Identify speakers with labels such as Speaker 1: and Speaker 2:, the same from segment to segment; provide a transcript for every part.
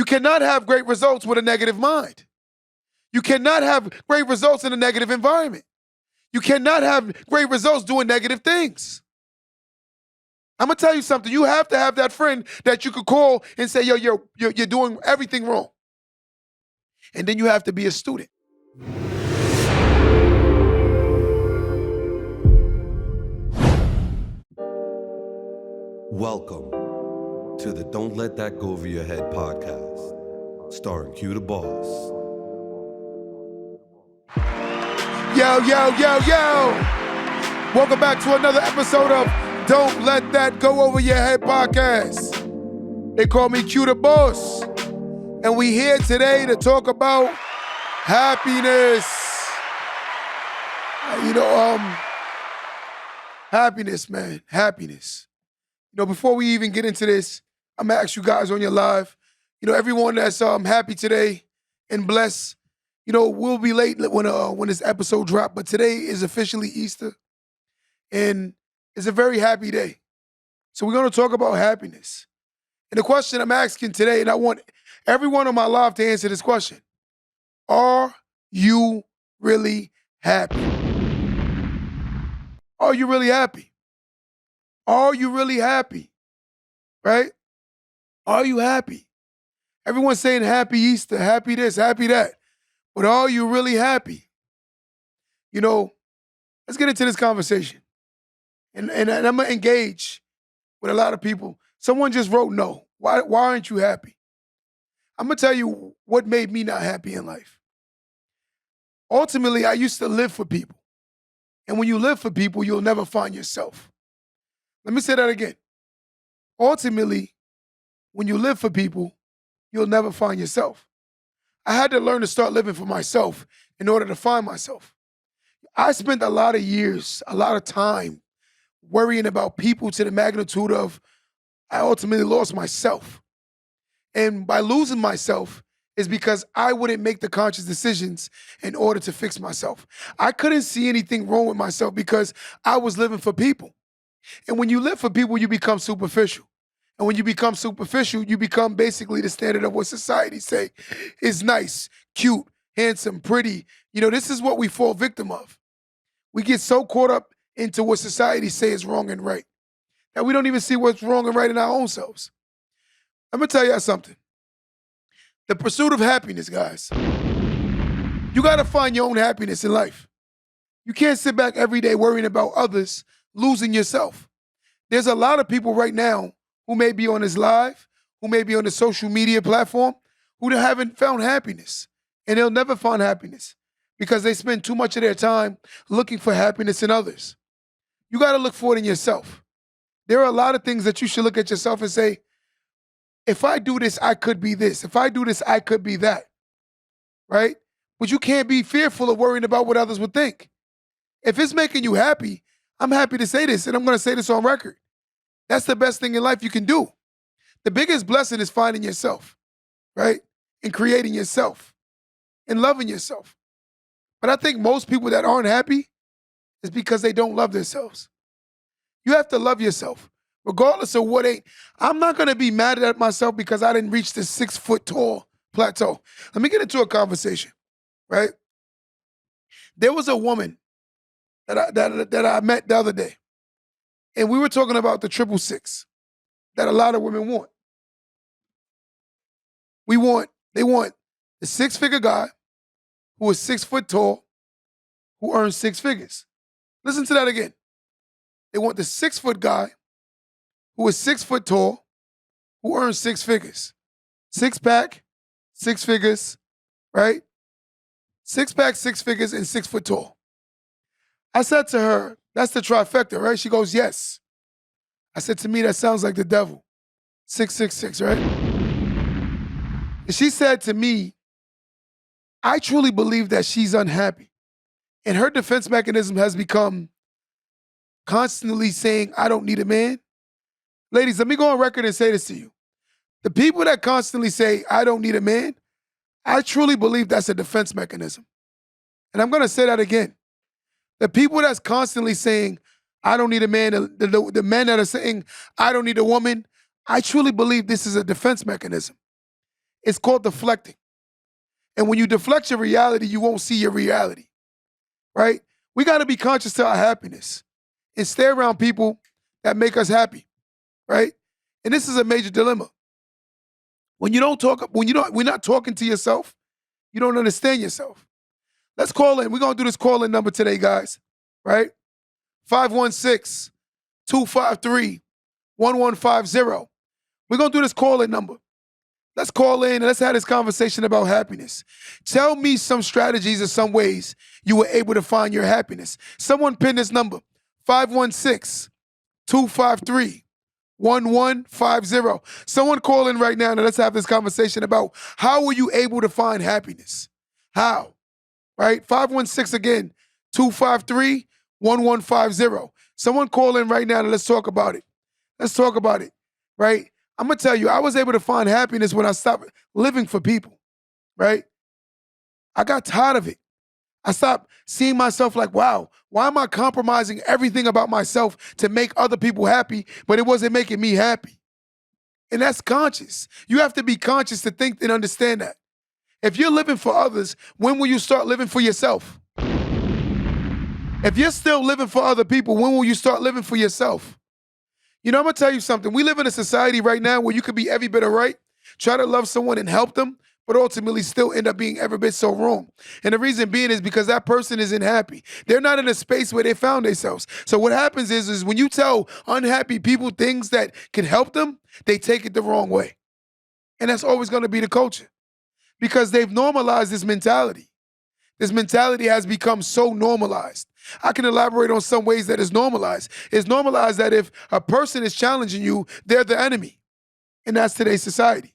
Speaker 1: You cannot have great results with a negative mind. You cannot have great results in a negative environment. You cannot have great results doing negative things. I'm gonna tell you something. You have to have that friend that you could call and say, yo, you're doing everything wrong. And then you have to be a student.
Speaker 2: Welcome to the Don't Let That Go Over Your Head podcast, starring Q the Boss.
Speaker 1: Yo, yo, yo, yo. Welcome back to another episode of Don't Let That Go Over Your Head podcast. They call me Q the Boss. And we here today to talk about happiness. Happiness, man, happiness. Before we even get into this, I'm gonna ask you guys on your live, everyone that's happy today and blessed, we'll be late when this episode drops, but today is officially Easter, and it's a very happy day. So we're gonna talk about happiness. And the question I'm asking today, and I want everyone on my live to answer this question: are you really happy? Are you really happy? Are you really happy? Right? Are you happy? Everyone's saying happy Easter, happy this, happy that. But are you really happy? Let's get into this conversation. And I'm going to engage with a lot of people. Someone just wrote no. Why aren't you happy? I'm going to tell you what made me not happy in life. Ultimately, I used to live for people. And when you live for people, you'll never find yourself. Let me say that again. Ultimately, when you live for people, you'll never find yourself. I had to learn to start living for myself in order to find myself. I spent a lot of years, a lot of time worrying about people to the magnitude of I ultimately lost myself. And by losing myself is because I wouldn't make the conscious decisions in order to fix myself. I couldn't see anything wrong with myself because I was living for people. And when you live for people, you become superficial. And when you become superficial, you become basically the standard of what society say is nice, cute, handsome, pretty. This is what we fall victim of. We get so caught up into what society say is wrong and right that we don't even see what's wrong and right in our own selves. I'm going to tell y'all something. The pursuit of happiness, guys. You got to find your own happiness in life. You can't sit back every day worrying about others losing yourself. There's a lot of people right now who may be on this live, who may be on the social media platform, who haven't found happiness. And they'll never find happiness because they spend too much of their time looking for happiness in others. You got to look for it in yourself. There are a lot of things that you should look at yourself and say, if I do this, I could be this. If I do this, I could be that. Right? But you can't be fearful of worrying about what others would think. If it's making you happy, I'm happy to say this, and I'm going to say this on record. That's the best thing in life you can do. The biggest blessing is finding yourself, right? And creating yourself and loving yourself. But I think most people that aren't happy is because they don't love themselves. You have to love yourself, regardless of what ain't. I'm not going to be mad at myself because I didn't reach this 6 foot tall plateau. Let me get into a conversation, right? There was a woman that I met the other day. And we were talking about the 666 that a lot of women want. They want the 6-figure guy who is 6 foot tall, who earns 6 figures. Listen to that again. They want the 6 foot guy who is 6 foot tall, who earns 6 figures. 6-pack, 6 figures, right? 6-pack, 6 figures, and 6 foot tall. I said to her, that's the trifecta, right? She goes, yes. I said, to me, that sounds like the devil. 666, right? And she said to me, I truly believe that she's unhappy. And her defense mechanism has become constantly saying, I don't need a man. Ladies, let me go on record and say this to you. The people that constantly say, I don't need a man, I truly believe that's a defense mechanism. And I'm going to say that again. The people that's constantly saying, I don't need a man, the men that are saying, I don't need a woman, I truly believe this is a defense mechanism. It's called deflecting. And when you deflect your reality, you won't see your reality, right? We got to be conscious to our happiness and stay around people that make us happy, right? And this is a major dilemma. When you don't talk, we're not talking to yourself, you don't understand yourself. Let's call in. We're going to do this call in number today, guys, right? 516 253 1150. We're going to do this call in number. Let's call in and let's have this conversation about happiness. Tell me some strategies or some ways you were able to find your happiness. Someone pin this number, 516 253 1150. Someone call in right now and let's have this conversation about how were you able to find happiness? How? Right? 516 again, 253 1150. Someone call in right now and let's talk about it. Let's talk about it, right? I'm gonna tell you, I was able to find happiness when I stopped living for people, right? I got tired of it. I stopped seeing myself like, wow, why am I compromising everything about myself to make other people happy, but it wasn't making me happy? And that's conscious. You have to be conscious to think and understand that. If you're living for others, when will you start living for yourself? If you're still living for other people, when will you start living for yourself? You know, I'm gonna tell you something. We live in a society right now where you could be every bit of right, try to love someone and help them, but ultimately still end up being every bit so wrong. And the reason being is because that person isn't happy. They're not in a space where they found themselves. So what happens is when you tell unhappy people things that can help them, they take it the wrong way. And that's always gonna be the culture because they've normalized this mentality. This mentality has become so normalized. I can elaborate on some ways that it's normalized. It's normalized that if a person is challenging you, they're the enemy. And that's today's society.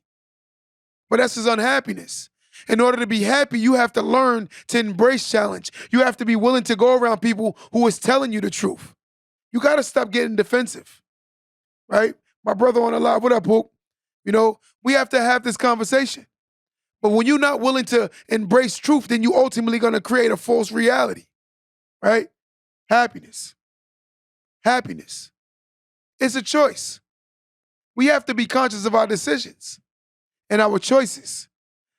Speaker 1: But that's his unhappiness. In order to be happy, you have to learn to embrace challenge. You have to be willing to go around people who is telling you the truth. You got to stop getting defensive, right? My brother on the live, what up, Hook? You know, we have to have this conversation. But when you're not willing to embrace truth, then you ultimately going to create a false reality, right? Happiness. Happiness. It's a choice. We have to be conscious of our decisions and our choices.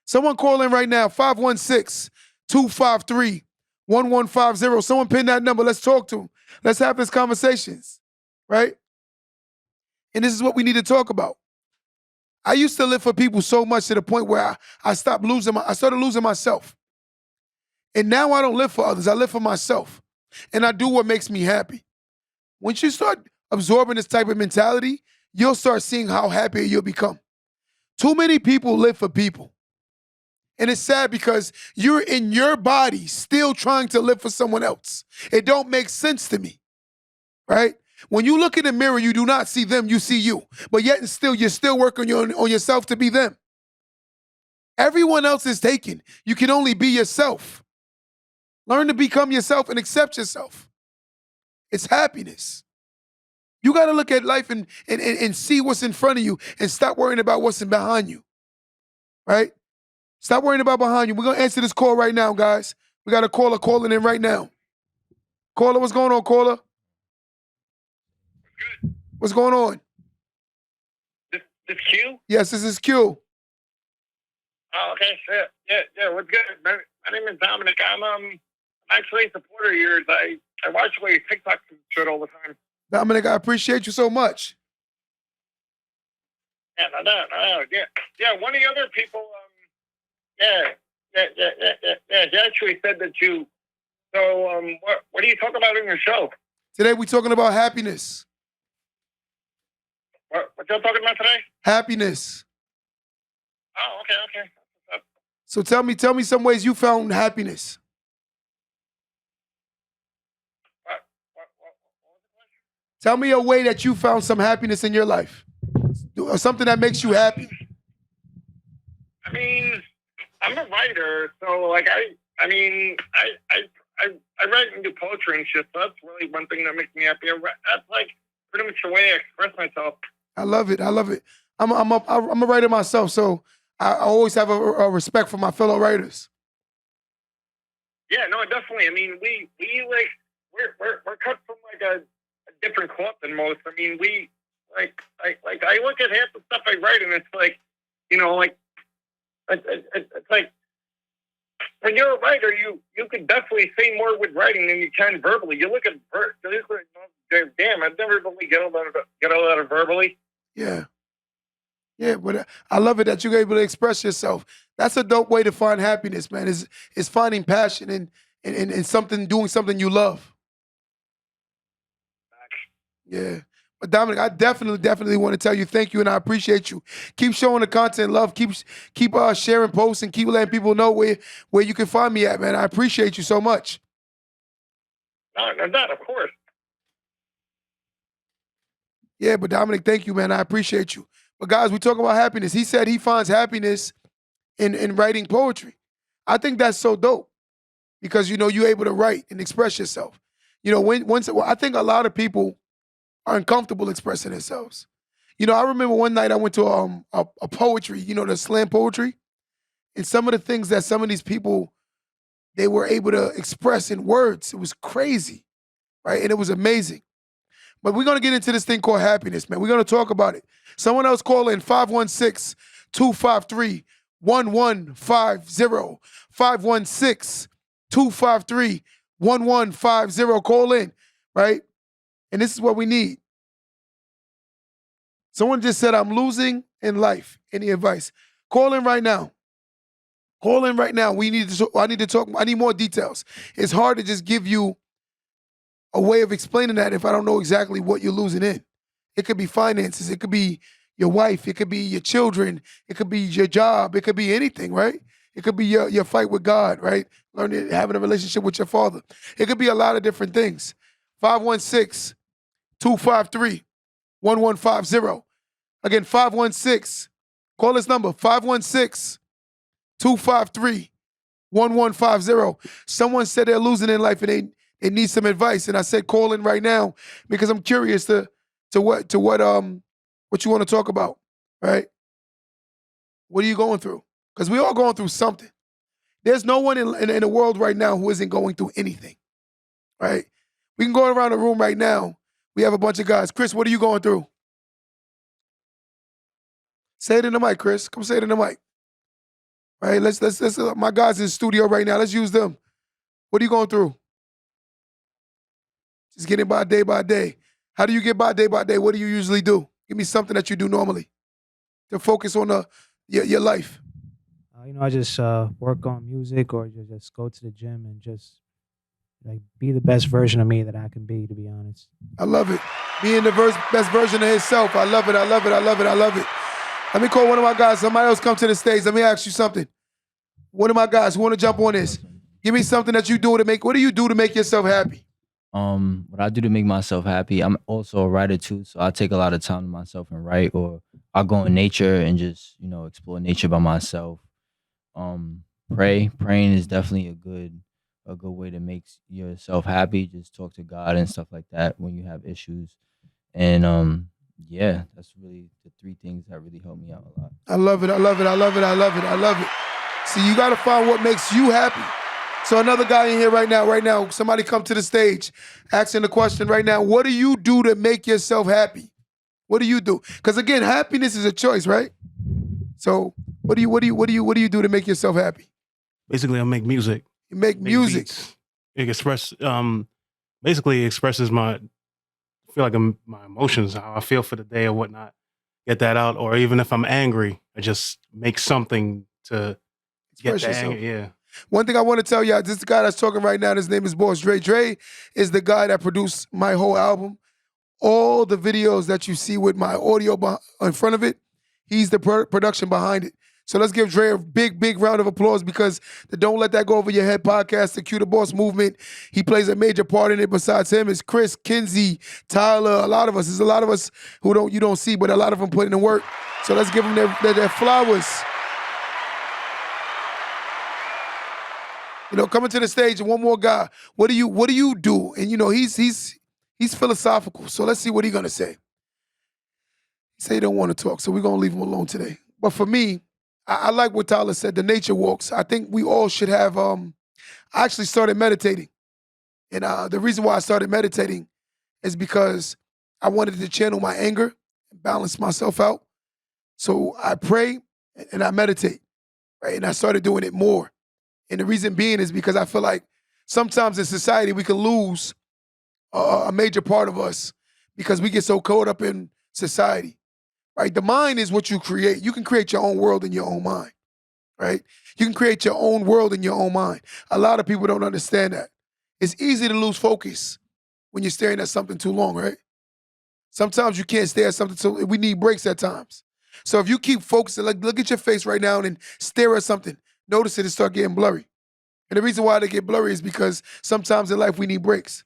Speaker 1: Someone call in right now, 516 253 1150. Someone pin that number. Let's talk to them. Let's have these conversations, right? And this is what we need to talk about. I used to live for people so much to the point where I started losing myself. And now I don't live for others. I live for myself. And I do what makes me happy. Once you start absorbing this type of mentality, you'll start seeing how happy you'll become. Too many people live for people. And it's sad because you're in your body still trying to live for someone else. It don't make sense to me, right? When you look in the mirror, you do not see them, you see you. But yet and still, you're still working on yourself to be them. Everyone else is taken. You can only be yourself. Learn to become yourself and accept yourself. It's happiness. You got to look at life and see what's in front of you and stop worrying about what's in behind you, right? Stop worrying about behind you. We're going to answer this call right now, guys. We got a caller calling in right now. Caller, what's going on, caller?
Speaker 3: Good.
Speaker 1: What's going on?
Speaker 3: This Q?
Speaker 1: Yes, this is Q.
Speaker 3: Oh, okay. Yeah. What's good? My name is Dominic. I'm actually a supporter of yours. I watch all your TikTok shit all the time.
Speaker 1: Dominic, I appreciate you so much.
Speaker 3: Yeah, no. Yeah. One of the other people. Yeah. He actually said that you. So, what do you talk about in your show?
Speaker 1: Today we're talking about happiness.
Speaker 3: What y'all talking about today?
Speaker 1: Happiness.
Speaker 3: Oh, okay.
Speaker 1: So tell me some ways you found happiness.
Speaker 3: What was the question?
Speaker 1: Tell me a way that you found some happiness in your life. Something that makes you happy.
Speaker 3: I mean, I'm a writer, so like I write and do poetry and shit. So that's really one thing that makes me happy. That's like pretty much the way I express myself.
Speaker 1: I love it. I'm a writer myself, so I always have a respect for my fellow writers.
Speaker 3: Yeah, no, definitely. I mean, we like we're cut from like a different cloth than most. I mean, we like I look at half the stuff I write and it's like, you know, like It's like when you're a writer, you can definitely say more with writing than you can verbally. You look at damn, I've never really get all that verbally.
Speaker 1: Yeah. Yeah, but I love it that you're able to express yourself. That's a dope way to find happiness, man. Is finding passion in something, doing something you love. Yeah. But Dominic, I definitely want to tell you thank you and I appreciate you. Keep showing the content, love. Keep sharing posts and keep letting people know where you can find me at, man. I appreciate you so much.
Speaker 3: No, not of course.
Speaker 1: Yeah, but Dominic, thank you, man. I appreciate you. But guys, we talk about happiness. He said he finds happiness in writing poetry. I think that's so dope because you're able to write and express yourself. I think a lot of people are uncomfortable expressing themselves. I remember one night I went to a poetry, the slam poetry, and some of the things that some of these people they were able to express in words, it was crazy, right? And it was amazing. But we're gonna get into this thing called happiness, man. We're gonna talk about it. Someone else call in 516-253-1150. 516-253-1150. Call in, right? And this is what we need. Someone just said, I'm losing in life. Any advice? Call in right now. Call in right now. I need to talk. I need more details. It's hard to just give you a way of explaining that if I don't know exactly what you're losing in. It could be finances. It could be your wife. It could be your children. It could be your job. It could be anything, right? It could be your fight with God, right? Learning, having a relationship with your father. It could be a lot of different things. 516-253-1150. Again, 516. Call this number, 516-253-1150. Someone said they're losing in life and they need some advice. And I said, call in right now because I'm curious to what you want to talk about, right? What are you going through? Because we all going through something. There's no one in the world right now who isn't going through anything, right? We can go around the room right now. We have a bunch of guys. Chris, what are you going through? Say it in the mic, Chris. Come say it in the mic. Right? Let's my guys in the studio right now. Let's use them. What are you going through? Just getting by day. How do you get by day? What do you usually do? Give me something that you do normally to focus on your life.
Speaker 4: I just work on music or just go to the gym and just like be the best version of me that I can be, to be honest.
Speaker 1: I love it. Being the best version of himself. I love it. Let me call one of my guys. Somebody else come to the stage. Let me ask you something. One of my guys who want to jump on this. Give me something that you do what do you do to make yourself happy?
Speaker 5: What I do to make myself happy, I'm also a writer too, so I take a lot of time to myself and write, or I'll go in nature and just, explore nature by myself. Praying is definitely a good way to make yourself happy. Just talk to God and stuff like that when you have issues. And yeah, that's really the three things that really help me out a lot.
Speaker 1: I love it. See, you got to find what makes you happy. So another guy in here right now, somebody come to the stage asking the question right now, what do you do to make yourself happy? What do you do? Because again, happiness is a choice, right? So what do you do to make yourself happy?
Speaker 6: Basically, I make music.
Speaker 1: You make music.
Speaker 6: Beats. It expresses my emotions, how I feel for the day or whatnot. Get that out, or even if I'm angry, I just make something to
Speaker 1: Express
Speaker 6: get that
Speaker 1: yourself.
Speaker 6: anger. Yeah.
Speaker 1: One thing I want to tell y'all, this guy that's talking right now, his name is Boss Dre. Dre is the guy that produced my whole album. All the videos that you see with my audio in front of it, he's the production behind it. So let's give Dre a big round of applause because the Don't Let That Go Over Your Head podcast, the Q the Boss movement, he plays a major part in it. Besides him is Chris, Kinsey, Tyler, a lot of us. There's a lot of us who you don't see, but a lot of them put in the work. So let's give them their flowers. Coming to the stage, and one more guy. What do you do? And he's philosophical. So let's see what he's gonna say. He say he don't want to talk, so we're gonna leave him alone today. But for me, I like what Tyler said, the nature walks. I think we all should have, I actually started meditating. And the reason why I started meditating is because I wanted to channel my anger and balance myself out. So I pray and I meditate. right? And I started doing it more. And the reason being is because I feel like sometimes in society we can lose a major part of us because we get so caught up in society, right? The mind is what you create. You can create your own world in your own mind, right? You can create your own world in your own mind. A lot of people don't understand that. It's easy to lose focus when you're staring at something too long, right? Sometimes you can't stare at something too. We need breaks at times. So if you keep focusing, like look at your face right now and stare at something, notice it start getting blurry. And the reason why they get blurry is because sometimes in life we need breaks.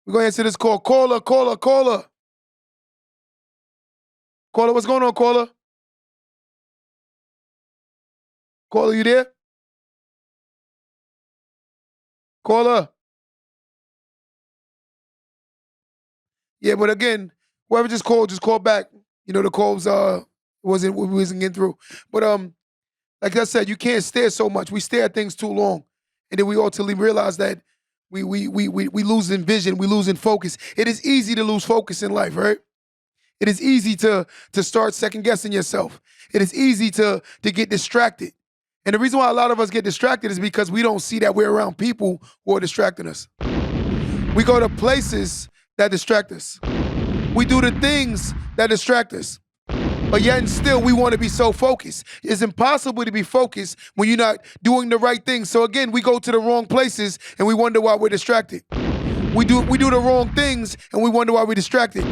Speaker 1: We're going to answer this call. Caller. Caller, what's going on, caller? Caller, you there? Caller. Yeah, but again, whoever just call back. You know, the calls we wasn't getting through. But like I said, you can't stare so much. We stare at things too long. And then we ultimately realize that we losing vision, we losing focus. It is easy to lose focus in life, right? It is easy to start second guessing yourself. It is easy to get distracted. And the reason why a lot of us get distracted is because we don't see that we're around people who are distracting us. We go to places that distract us. We do the things that distract us. But yet and still, we want to be so focused. It's impossible to be focused when you're not doing the right thing. So again, we go to the wrong places and we wonder why we're distracted. We do the wrong things and we wonder why we're distracted.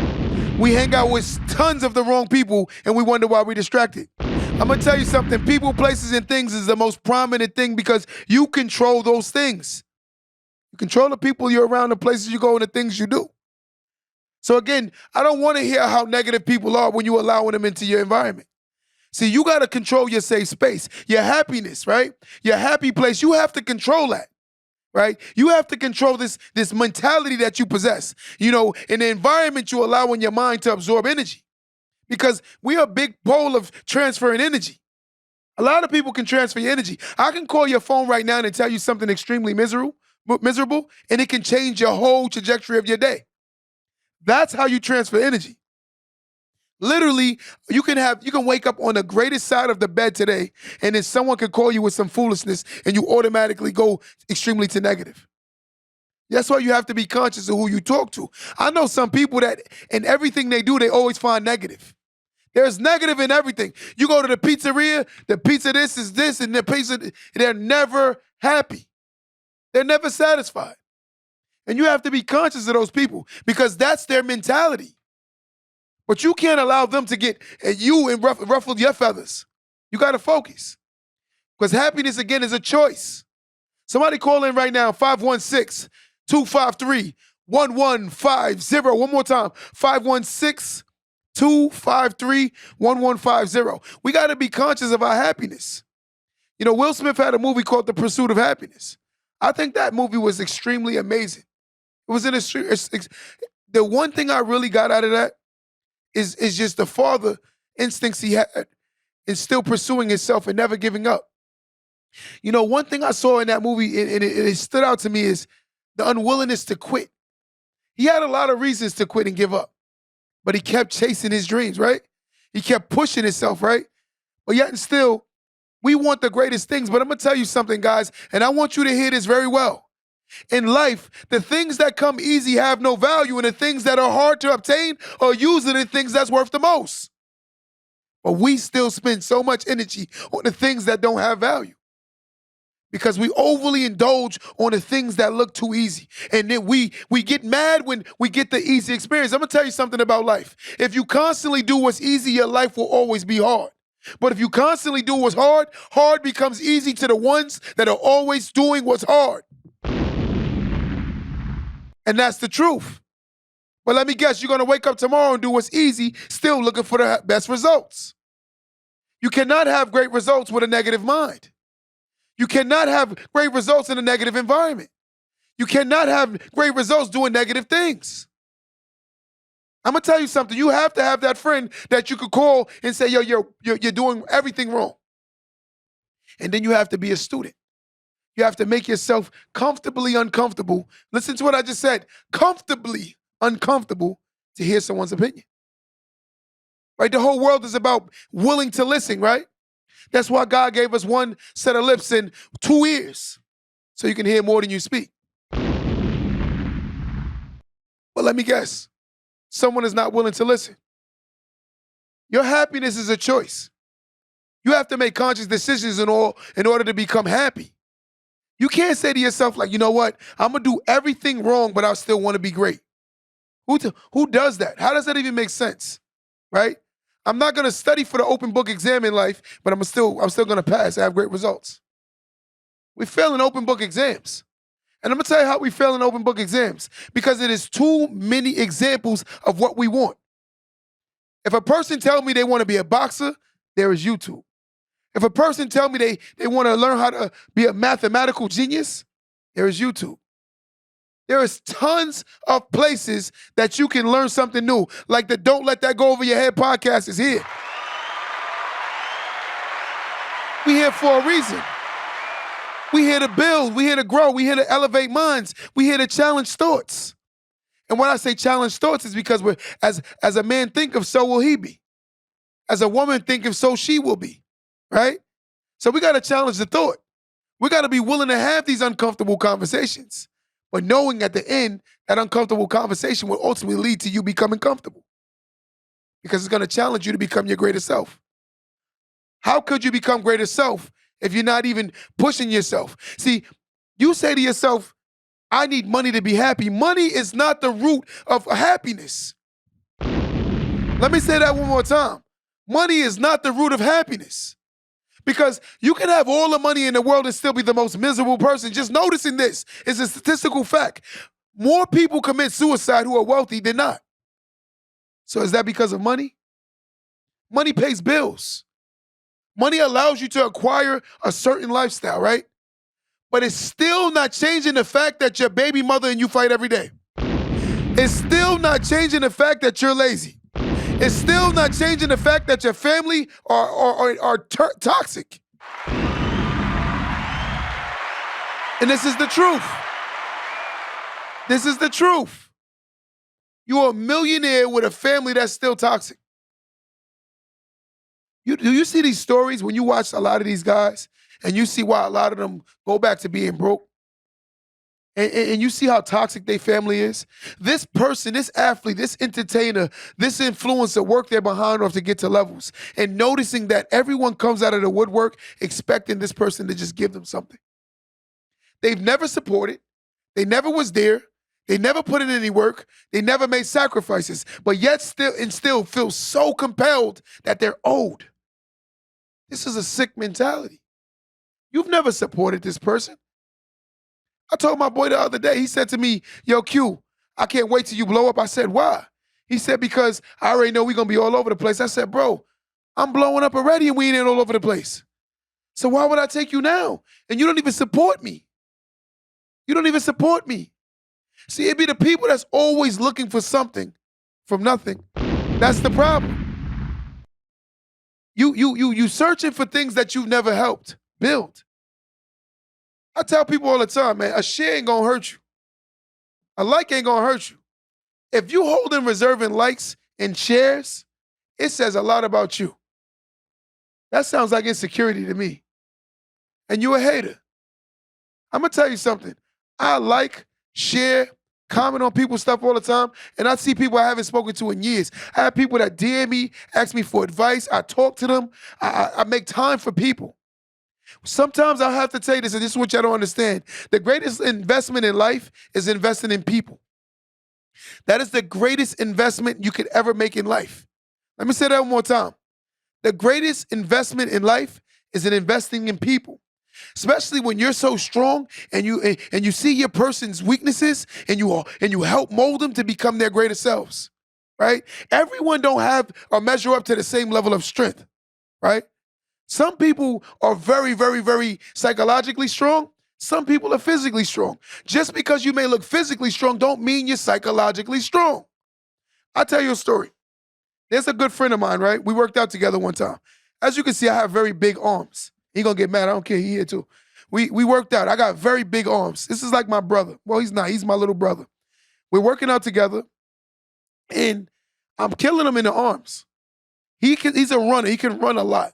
Speaker 1: We hang out with tons of the wrong people and we wonder why we're distracted. I'm going to tell you something. People, places, and things is the most prominent thing because you control those things. You control the people you're around, the places you go, and the things you do. So again, I don't want to hear how negative people are when you're allowing them into your environment. See, you got to control your safe space, your happiness, right? Your happy place. You have to control that, right? You have to control this mentality that you possess, you know, in the environment you allow in your mind to absorb energy. Because we are a big pole of transferring energy. A lot of people can transfer your energy. I can call your phone right now and tell you something extremely miserable, and it can change your whole trajectory of your day. That's how you transfer energy. Literally, you can wake up on the greatest side of the bed today, and then someone could call you with some foolishness, and you automatically go extremely to negative. That's why you have to be conscious of who you talk to. I know some people that in everything they do, they always find negative. There's negative in everything. You go to the pizzeria, the pizza this is this, and the pizza, they're never happy. They're never satisfied. And you have to be conscious of those people because that's their mentality. But you can't allow them to get at you and ruffle your feathers. You got to focus. Because happiness, again, is a choice. Somebody call in right now, 516-253-1150. One more time, 516-253-1150. We got to be conscious of our happiness. You know, Will Smith had a movie called The Pursuit of Happiness. I think that movie was extremely amazing. It was the one thing I really got out of that is just the father instincts he had in still pursuing himself and never giving up. You know, one thing I saw in that movie, and it stood out to me, is the unwillingness to quit. He had a lot of reasons to quit and give up, but he kept chasing his dreams, right? He kept pushing himself, right? But yet and still, we want the greatest things. But I'm going to tell you something, guys, and I want you to hear this very well. In life, the things that come easy have no value, and the things that are hard to obtain are usually the things that's worth the most. But we still spend so much energy on the things that don't have value because we overly indulge on the things that look too easy. And then we get mad when we get the easy experience. I'm going to tell you something about life. If you constantly do what's easy, your life will always be hard. But if you constantly do what's hard, hard becomes easy to the ones that are always doing what's hard. And that's the truth. But let me guess, you're going to wake up tomorrow and do what's easy, still looking for the best results. You cannot have great results with a negative mind. You cannot have great results in a negative environment. You cannot have great results doing negative things. I'm going to tell you something. You have to have that friend that you could call and say, yo, you're doing everything wrong. And then you have to be a student. You have to make yourself comfortably uncomfortable. Listen to what I just said. Comfortably uncomfortable to hear someone's opinion. Right? The whole world is about willing to listen, right? That's why God gave us one set of lips and 2 ears, so you can hear more than you speak. But let me guess, someone is not willing to listen. Your happiness is a choice. You have to make conscious decisions in order to become happy. You can't say to yourself, like, you know what, I'm going to do everything wrong, but I still want to be great. Who does that? How does that even make sense, right? I'm not going to study for the open book exam in life, but I'm still going to pass. I have great results. We fail in open book exams. And I'm going to tell you how we fail in open book exams, because it is too many examples of what we want. If a person tells me they want to be a boxer, there is YouTube. If a person tells me they want to learn how to be a mathematical genius, there is YouTube. There is tons of places that you can learn something new. Like the Don't Let That Go Over Your Head podcast is here. We here for a reason. We here to build. We here to grow. We here to elevate minds. We here to challenge thoughts. And when I say challenge thoughts, is because we're as a man thinketh, so will he be. As a woman thinketh, so she will be. Right? So we got to challenge the thought. We got to be willing to have these uncomfortable conversations, but knowing at the end that uncomfortable conversation will ultimately lead to you becoming comfortable, because it's going to challenge you to become your greater self. How could you become greater self if you're not even pushing yourself? See, you say to yourself, I need money to be happy. Money is not the root of happiness. Let me say that one more time. Money is not the root of happiness. Because you can have all the money in the world and still be the most miserable person. Just noticing this is a statistical fact. More people commit suicide who are wealthy than not. So is that because of money? Money pays bills. Money allows you to acquire a certain lifestyle, right? But it's still not changing the fact that your baby mother and you fight every day. It's still not changing the fact that you're lazy. It's still not changing the fact that your family are toxic. And this is the truth. This is the truth. You're a millionaire with a family that's still toxic. Do you see these stories when you watch a lot of these guys and you see why a lot of them go back to being broke? And you see how toxic their family is? This person, this athlete, this entertainer, this influencer work their behind off to get to levels. And noticing that everyone comes out of the woodwork expecting this person to just give them something. They've never supported. They never was there. They never put in any work. They never made sacrifices. But yet still feel so compelled that they're owed. This is a sick mentality. You've never supported this person. I told my boy the other day, he said to me, yo, Q, I can't wait till you blow up. I said, why? He said, because I already know we're going to be all over the place. I said, bro, I'm blowing up already and we ain't all over the place. So why would I take you now? And you don't even support me. You don't even support me. See, it be the people that's always looking for something from nothing. That's the problem. You searching for things that you've never helped build. I tell people all the time, man, a share ain't gonna hurt you. A like ain't gonna hurt you. If you hold and reserving likes and shares, it says a lot about you. That sounds like insecurity to me. And you a hater. I'm gonna tell you something. I like, share, comment on people's stuff all the time, and I see people I haven't spoken to in years. I have people that DM me, ask me for advice. I talk to them. I make time for people. Sometimes I'll have to tell you this, and this is what y'all don't understand. The greatest investment in life is investing in people. That is the greatest investment you could ever make in life. Let me say that one more time. The greatest investment in life is in investing in people. Especially when you're so strong and you see your person's weaknesses and you help mold them to become their greater selves, right? Everyone don't have or measure up to the same level of strength, right? Some people are very, very, very psychologically strong. Some people are physically strong. Just because you may look physically strong don't mean you're psychologically strong. I'll tell you a story. There's a good friend of mine, right? We worked out together one time. As you can see, I have very big arms. He gonna get mad. I don't care. He here too. We worked out. I got very big arms. This is like my brother. Well, he's not. He's my little brother. We're working out together, and I'm killing him in the arms. He's a runner. He can run a lot.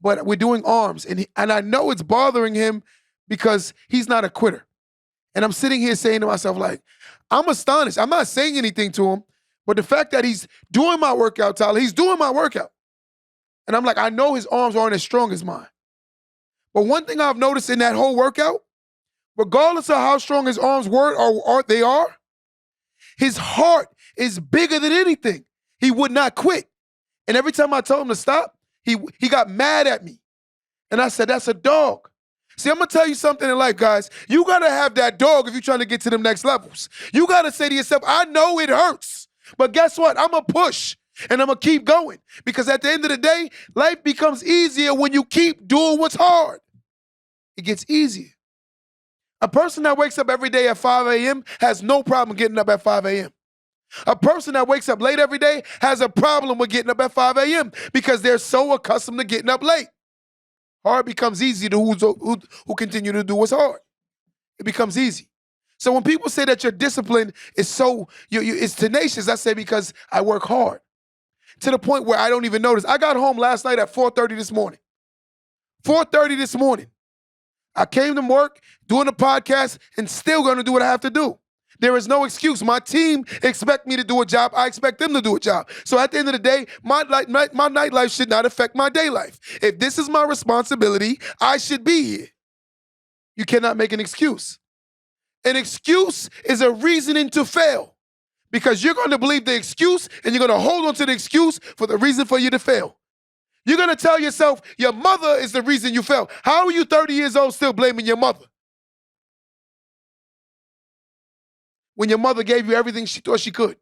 Speaker 1: but we're doing arms. And I know it's bothering him because he's not a quitter. And I'm sitting here saying to myself, like, I'm astonished. I'm not saying anything to him, but the fact that he's doing my workout, Tyler, he's doing my workout. And I'm like, I know his arms aren't as strong as mine. But one thing I've noticed in that whole workout, regardless of how strong his arms were or they are, his heart is bigger than anything. He would not quit. And every time I told him to stop, he got mad at me. And I said, that's a dog. See, I'm going to tell you something in life, guys. You got to have that dog if you're trying to get to them next levels. You got to say to yourself, I know it hurts, but guess what? I'm going to push and I'm going to keep going, because at the end of the day, life becomes easier when you keep doing what's hard. It gets easier. A person that wakes up every day at 5 a.m. has no problem getting up at 5 a.m. A person that wakes up late every day has a problem with getting up at 5 a.m. because they're so accustomed to getting up late. Hard becomes easy to who continue to do what's hard. It becomes easy. So when people say that your discipline is it's tenacious, I say because I work hard to the point where I don't even notice. I got home last night at 4:30 this morning. 4:30 this morning. I came to work, doing the podcast, and still going to do what I have to do. There is no excuse. My team expect me to do a job. I expect them to do a job. So at the end of the day, my nightlife should not affect my day life. If this is my responsibility, I should be here. You cannot make an excuse. An excuse is a reasoning to fail, because you're going to believe the excuse and you're going to hold on to the excuse for the reason for you to fail. You're going to tell yourself your mother is the reason you failed. How are you 30 years old still blaming your mother? When your mother gave you everything she thought she could.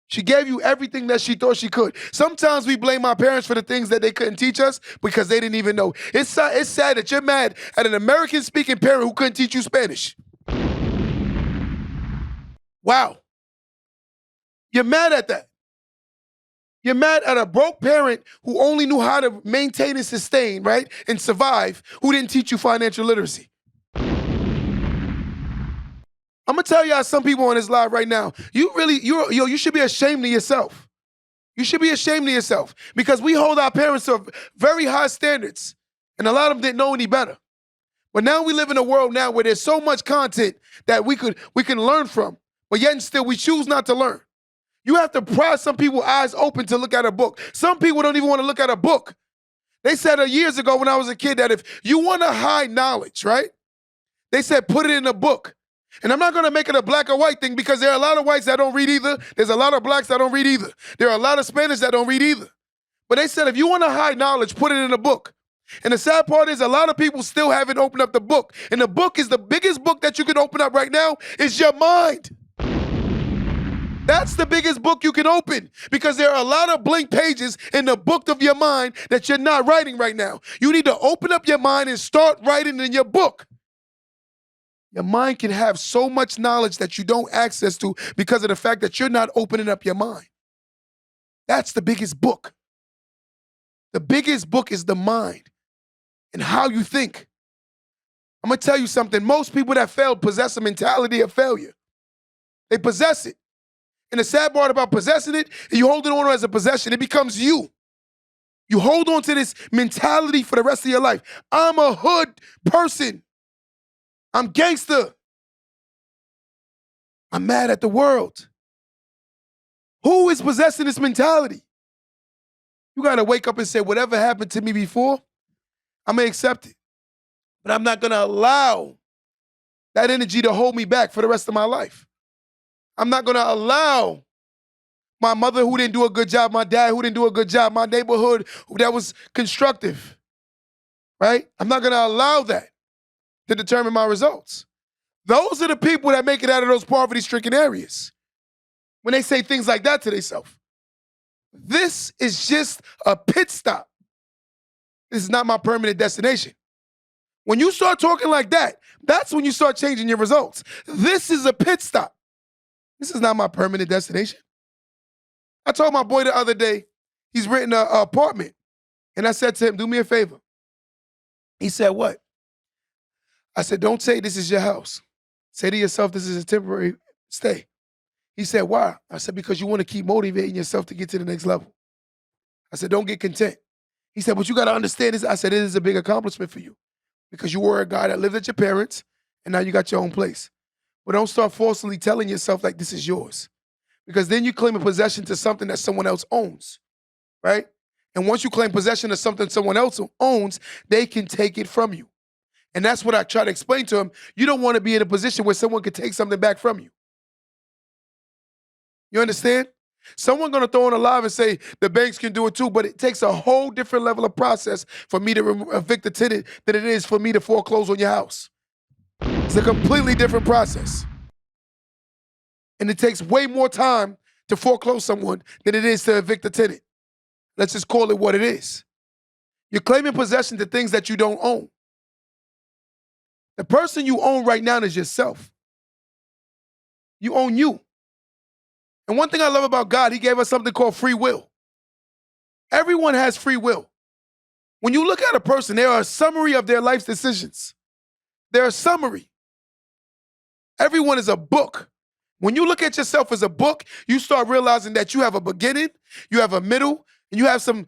Speaker 1: She gave you everything that she thought she could. Sometimes we blame our parents for the things that they couldn't teach us because they didn't even know. It's sad that you're mad at an American-speaking parent who couldn't teach you Spanish. Wow. You're mad at that. You're mad at a broke parent who only knew how to maintain and sustain, right, and survive, who didn't teach you financial literacy. I'm gonna tell y'all some people on this live right now. You should be ashamed of yourself. You should be ashamed of yourself, because we hold our parents to very high standards, and a lot of them didn't know any better. But now we live in a world now where there's so much content that we can learn from, but yet and still we choose not to learn. You have to pry some people's eyes open to look at a book. Some people don't even want to look at a book. They said years ago when I was a kid that if you want to hide knowledge, right? They said put it in a book. And I'm not going to make it a black or white thing, because there are a lot of whites that don't read either. There's a lot of blacks that don't read either. There are a lot of Spanish that don't read either. But they said if you want to hide knowledge, put it in a book. And the sad part is a lot of people still haven't opened up the book. And the book is the biggest book that you can open up right now is your mind. That's the biggest book you can open, because there are a lot of blank pages in the book of your mind that you're not writing right now. You need to open up your mind and start writing in your book. Your mind can have so much knowledge that you don't access to because of the fact that you're not opening up your mind. That's the biggest book. The biggest book is the mind and how you think. I'm going to tell you something. Most people that fail possess a mentality of failure. They possess it. And the sad part about possessing it, you hold it on as a possession, it becomes you. You hold on to this mentality for the rest of your life. I'm a hood person. I'm gangster. I'm mad at the world. Who is possessing this mentality? You got to wake up and say, whatever happened to me before, I'm going to accept it. But I'm not going to allow that energy to hold me back for the rest of my life. I'm not going to allow my mother who didn't do a good job, my dad who didn't do a good job, my neighborhood that was constructive, right? I'm not going to allow that to determine my results. Those are the people that make it out of those poverty-stricken areas. When they say things like that to themselves. This is just a pit stop. This is not my permanent destination. When you start talking like that, that's when you start changing your results. This is a pit stop. This is not my permanent destination. I told my boy the other day, he's renting an apartment. And I said to him, do me a favor. He said, what? I said, don't say this is your house. Say to yourself, this is a temporary stay. He said, why? I said, because you want to keep motivating yourself to get to the next level. I said, don't get content. He said, but you got to understand this. I said, it is a big accomplishment for you because you were a guy that lived at your parents and now you got your own place. But don't start forcibly telling yourself like this is yours because then you claim a possession to something that someone else owns, right? And once you claim possession of something someone else owns, they can take it from you. And that's what I try to explain to him. You don't want to be in a position where someone could take something back from you. You understand? Someone going to throw in a live and say the banks can do it too, but it takes a whole different level of process for me to evict the tenant than it is for me to foreclose on your house. It's a completely different process. And it takes way more time to foreclose someone than it is to evict a tenant. Let's just call it what it is. You're claiming possession to things that you don't own. The person you own right now is yourself. You own you. And one thing I love about God, he gave us something called free will. Everyone has free will. When you look at a person, they are a summary of their life's decisions. They're a summary. Everyone is a book. When you look at yourself as a book, you start realizing that you have a beginning, you have a middle, and you have some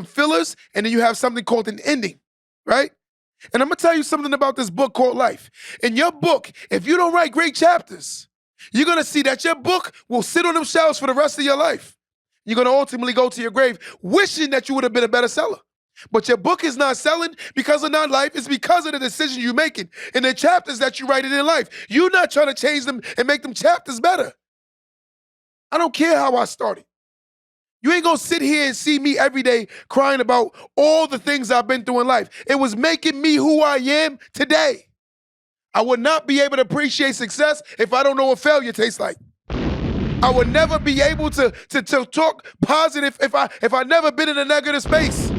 Speaker 1: fillers, and then you have something called an ending, right? And I'm gonna tell you something about this book called life. In your book, if you don't write great chapters, you're gonna see that your book will sit on them shelves for the rest of your life. You're gonna ultimately go to your grave wishing that you would have been a better seller. But your book is not selling because of not life. It's because of the decision you're making and the chapters that you write in life. You're not trying to change them and make them chapters better. I don't care how I started. You ain't gonna sit here and see me every day crying about all the things I've been through in life. It was making me who I am today. I would not be able to appreciate success if I don't know what failure tastes like. I would never be able to talk positive if I never been in a negative space.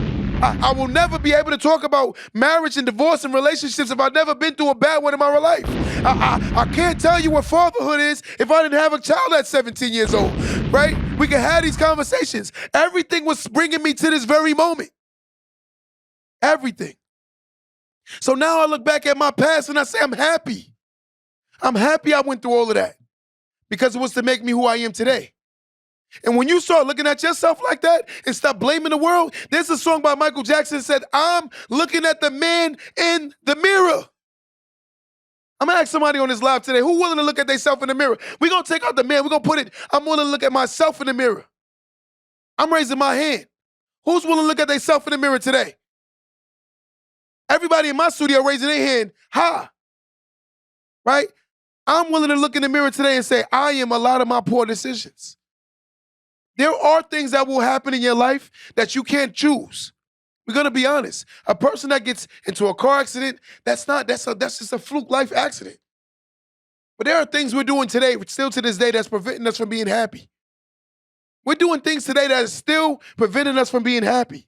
Speaker 1: I will never be able to talk about marriage and divorce and relationships if I've never been through a bad one in my life. I can't tell you what fatherhood is if I didn't have a child at 17 years old, right? We can have these conversations. Everything was bringing me to this very moment. Everything. So now I look back at my past and I say, I'm happy. I'm happy I went through all of that because it was to make me who I am today. And when you start looking at yourself like that and stop blaming the world, there's a song by Michael Jackson that said, I'm looking at the man in the mirror. I'm gonna ask somebody on this live today, who willing to look at themselves in the mirror? We're gonna take out the man, we're gonna put it, I'm willing to look at myself in the mirror. I'm raising my hand. Who's willing to look at themselves in the mirror today? Everybody in my studio raising their hand, high, right? I'm willing to look in the mirror today and say, I am a lot of my poor decisions. There are things that will happen in your life that you can't choose. We're gonna be honest. A person that gets into a car accident, that's just a fluke life accident. But there are things we're doing today, still to this day, that's preventing us from being happy. We're doing things today that is still preventing us from being happy.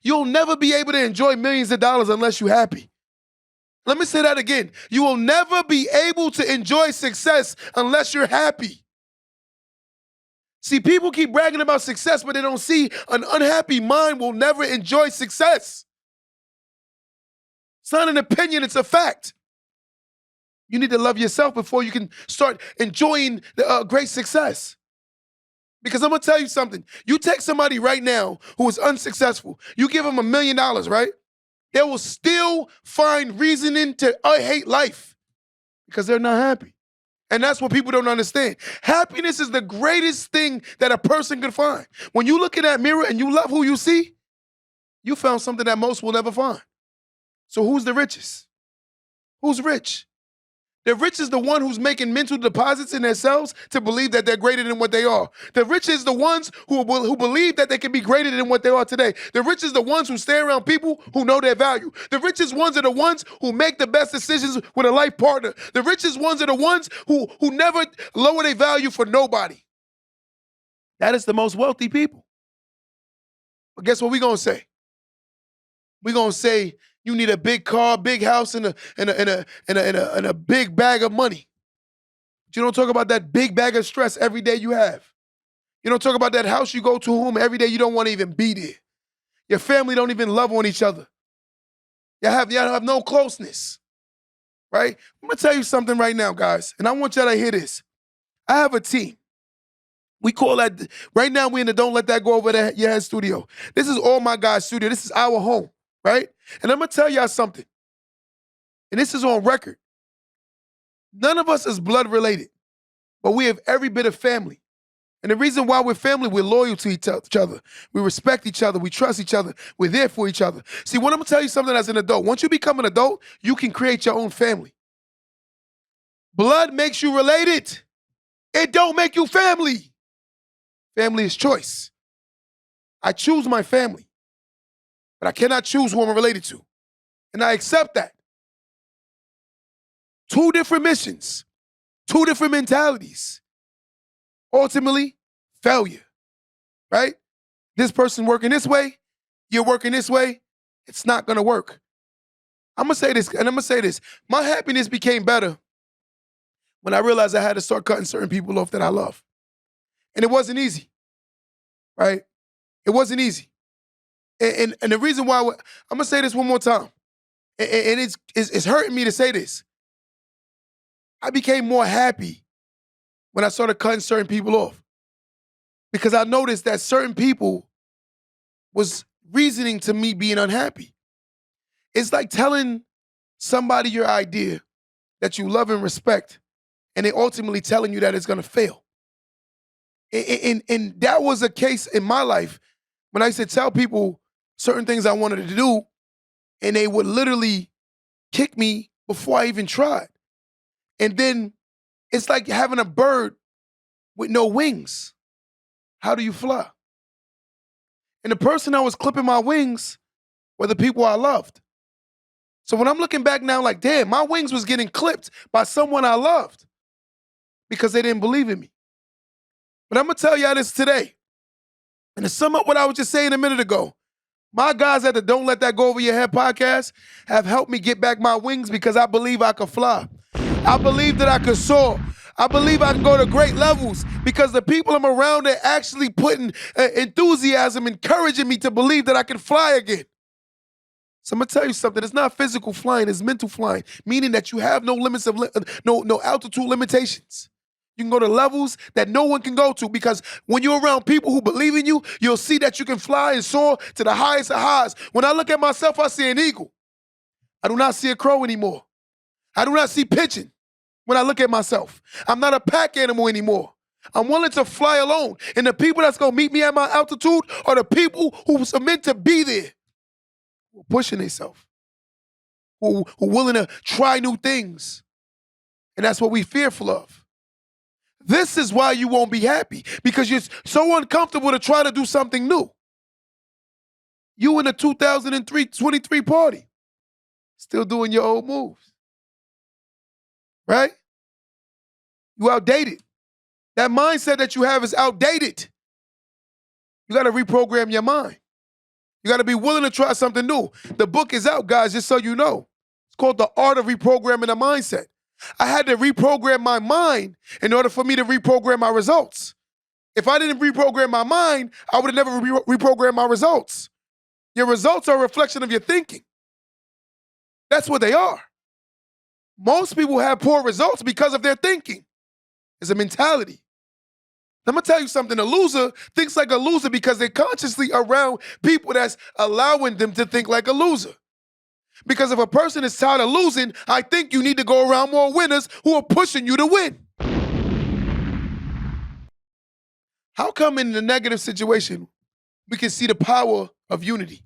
Speaker 1: You'll never be able to enjoy millions of dollars unless you're happy. Let me say that again. You will never be able to enjoy success unless you're happy. See, people keep bragging about success, but they don't see an unhappy mind will never enjoy success. It's not an opinion, it's a fact. You need to love yourself before you can start enjoying great success. Because I'm gonna tell you something. You take somebody right now who is unsuccessful, you give them $1 million, right? They will still find reasoning to hate life because they're not happy. And that's what people don't understand. Happiness is the greatest thing that a person could find. When you look in that mirror and you love who you see, you found something that most will never find. So who's the richest? Who's rich? The rich is the one who's making mental deposits in themselves to believe that they're greater than what they are. The rich is the ones who believe that they can be greater than what they are today. The rich is the ones who stay around people who know their value. The richest ones are the ones who make the best decisions with a life partner. The richest ones are the ones who never lower their value for nobody. That is the most wealthy people. But guess what we're gonna say? We're gonna say you need a big car, big house, and a big bag of money. But you don't talk about that big bag of stress every day you have. You don't talk about that house you go to home every day you don't want to even be there. Your family don't even love on each other. Y'all have no closeness, right? I'm gonna tell you something right now, guys, and I want y'all to hear this. I have a team. We call that, right now we in the Don't Let That Go Over Your Head studio. This is all my guys' studio. This is our home, right? And I'm going to tell y'all something. And this is on record. None of us is blood related, but we have every bit of family. And the reason why we're family, we're loyal to each other. We respect each other. We trust each other. We're there for each other. See, when I'm going to tell you something as an adult, once you become an adult, you can create your own family. Blood makes you related. It don't make you family. Family is choice. I choose my family, but I cannot choose who I'm related to. And I accept that. Two different missions, two different mentalities. Ultimately, failure, right? This person working this way, you're working this way, it's not gonna work. I'm gonna say this, and I'm gonna say this. My happiness became better when I realized I had to start cutting certain people off that I love. And it wasn't easy, right? It wasn't easy. And the reason why, I'm gonna say this one more time, and it's hurting me to say this. I became more happy when I started cutting certain people off, because I noticed that certain people was reasoning to me being unhappy. It's like telling somebody your idea that you love and respect, and they ultimately telling you that it's gonna fail. And that was a case in my life when I used to tell people certain things I wanted to do, and they would literally kick me before I even tried. And then it's like having a bird with no wings. How do you fly? And the person that was clipping my wings were the people I loved. So when I'm looking back now, like, damn, my wings was getting clipped by someone I loved because they didn't believe in me. But I'm gonna tell y'all this today. And to sum up what I was just saying a minute ago, my guys at the Don't Let That Go Over Your Head podcast have helped me get back my wings because I believe I could fly. I believe that I could soar. I believe I can go to great levels because the people I'm around are actually putting enthusiasm, encouraging me to believe that I can fly again. So I'm gonna tell you something. It's not physical flying; it's mental flying, meaning that you have no limits of no altitude limitations. You can go to levels that no one can go to because when you're around people who believe in you, you'll see that you can fly and soar to the highest of highs. When I look at myself, I see an eagle. I do not see a crow anymore. I do not see pigeon when I look at myself. I'm not a pack animal anymore. I'm willing to fly alone. And the people that's gonna meet me at my altitude are the people who are meant to be there, who are pushing themselves, who are willing to try new things. And that's what we're fearful of. This is why you won't be happy, because you're so uncomfortable to try to do something new. You in the 2023 party, still doing your old moves, right? You outdated. That mindset that you have is outdated. You got to reprogram your mind. You got to be willing to try something new. The book is out, guys, just so you know. It's called The Art of Reprogramming the Mindset. I had to reprogram my mind in order for me to reprogram my results. If I didn't reprogram my mind, I would have never reprogrammed my results. Your results are a reflection of your thinking. That's what they are. Most people have poor results because of their thinking. It's a mentality. I'm gonna tell you something. A loser thinks like a loser because they're consciously around people that's allowing them to think like a loser. Because if a person is tired of losing, I think you need to go around more winners who are pushing you to win. How come in the negative situation, we can see the power of unity,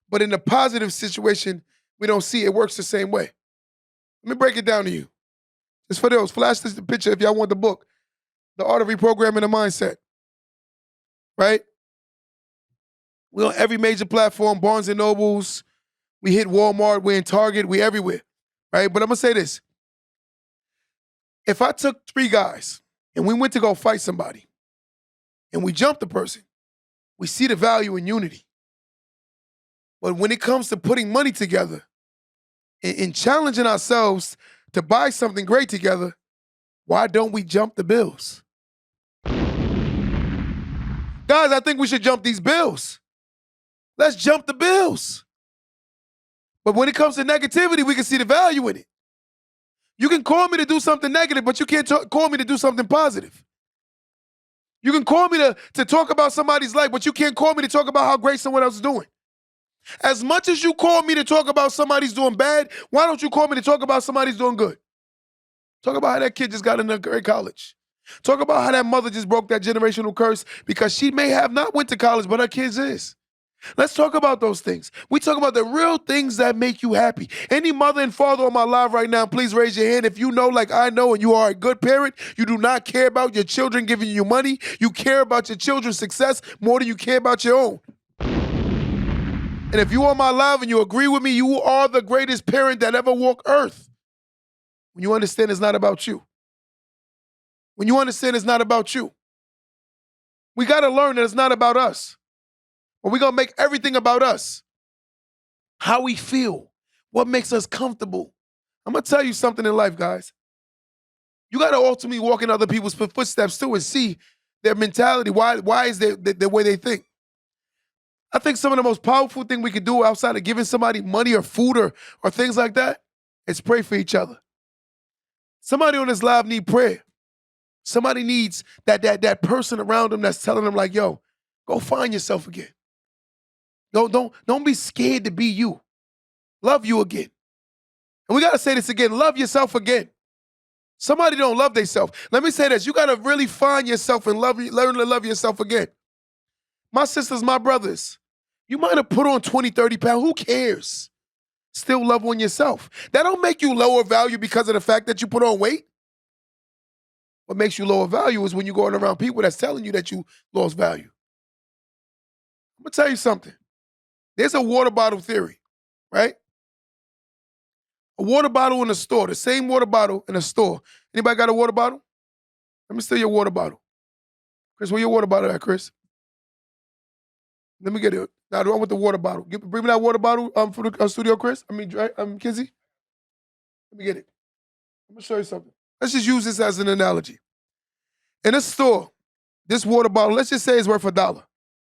Speaker 1: but in the positive situation, we don't see it works the same way? Let me break it down to you. Just for those, flash this the picture if y'all want the book, The Art of Reprogramming the Mindset, right? We're on every major platform, Barnes & Nobles, we hit Walmart, we're in Target, we everywhere, right? But I'm gonna say this. If I took 3 guys and we went to go fight somebody and we jumped the person, we see the value in unity. But when it comes to putting money together and challenging ourselves to buy something great together, why don't we jump the bills? Guys, I think we should jump these bills. Let's jump the bills. But when it comes to negativity, we can see the value in it. You can call me to do something negative, but you can't call me to do something positive. You can call me to talk about somebody's life, but you can't call me to talk about how great someone else is doing. As much as you call me to talk about somebody's doing bad, why don't you call me to talk about somebody's doing good? Talk about how that kid just got into a great college. Talk about how that mother just broke that generational curse because she may have not went to college, but her kids is. Let's talk about those things. We talk about the real things that make you happy. Any mother and father on my live right now, please raise your hand. If you know, like I know, and you are a good parent, you do not care about your children giving you money. You care about your children's success more than you care about your own. And if you are on my live and you agree with me, you are the greatest parent that ever walked earth. When you understand it's not about you. When you understand it's not about you. We got to learn that it's not about us. But we're going to make everything about us. How we feel. What makes us comfortable. I'm going to tell you something in life, guys. You got to ultimately walk in other people's footsteps too and see their mentality. Why is the way they think? I think some of the most powerful thing we can do outside of giving somebody money or food or things like that is pray for each other. Somebody on this live need prayer. Somebody needs that person around them that's telling them like, yo, go find yourself again. Don't be scared to be you. Love you again. And we got to say this again. Love yourself again. Somebody don't love themselves. Let me say this. You got to really find yourself and learn to love yourself again. My sisters, my brothers, you might have put on 20, 30 pounds. Who cares? Still love on yourself. That don't make you lower value because of the fact that you put on weight. What makes you lower value is when you're going around people that's telling you that you lost value. I'm going to tell you something. There's a water bottle theory, right? A water bottle in a store, the same water bottle in a store. Anybody got a water bottle? Let me steal your water bottle. Chris, where your water bottle at, Chris? Let me get it. Now, I want the water bottle. Bring me that water bottle for the studio, Chris. Kizzy. Let me get it. I'm going to show you something. Let's just use this as an analogy. In a store, this water bottle, let's just say it's worth $1,